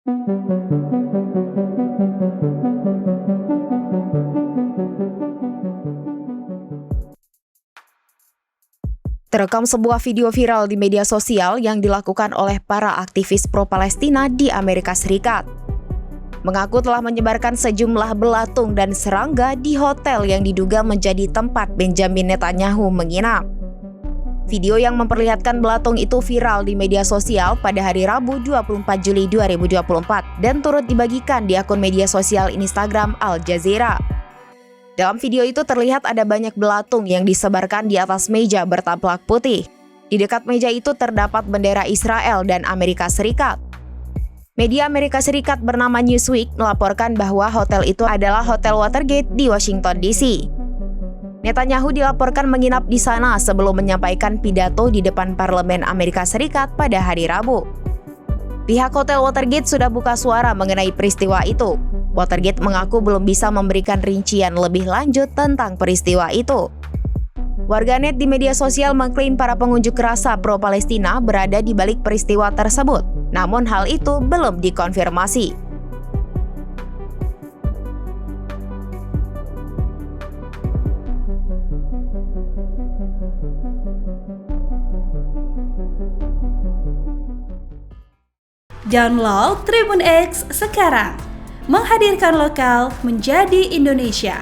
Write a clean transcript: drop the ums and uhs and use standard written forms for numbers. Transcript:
Terekam sebuah video viral di media sosial yang dilakukan oleh para aktivis pro-Palestina di Amerika Serikat. Mengaku telah menyebarkan sejumlah belatung dan serangga di hotel yang diduga menjadi tempat Benjamin Netanyahu menginap. Video yang memperlihatkan belatung itu viral di media sosial pada hari Rabu 24 Juli 2024 dan turut dibagikan di akun media sosial Instagram Al Jazeera. Dalam video itu terlihat ada banyak belatung yang disebarkan di atas meja bertampilan putih. Di dekat meja itu terdapat bendera Israel dan Amerika Serikat. Media Amerika Serikat bernama Newsweek melaporkan bahwa hotel itu adalah Hotel Watergate di Washington, D.C. Netanyahu dilaporkan menginap di sana sebelum menyampaikan pidato di depan Parlemen Amerika Serikat pada hari Rabu. Pihak Hotel Watergate sudah buka suara mengenai peristiwa itu. Watergate mengaku belum bisa memberikan rincian lebih lanjut tentang peristiwa itu. Warganet di media sosial mengklaim para pengunjuk rasa pro-Palestina berada di balik peristiwa tersebut, namun hal itu belum dikonfirmasi. Download Tribun X sekarang, menghadirkan lokal menjadi Indonesia.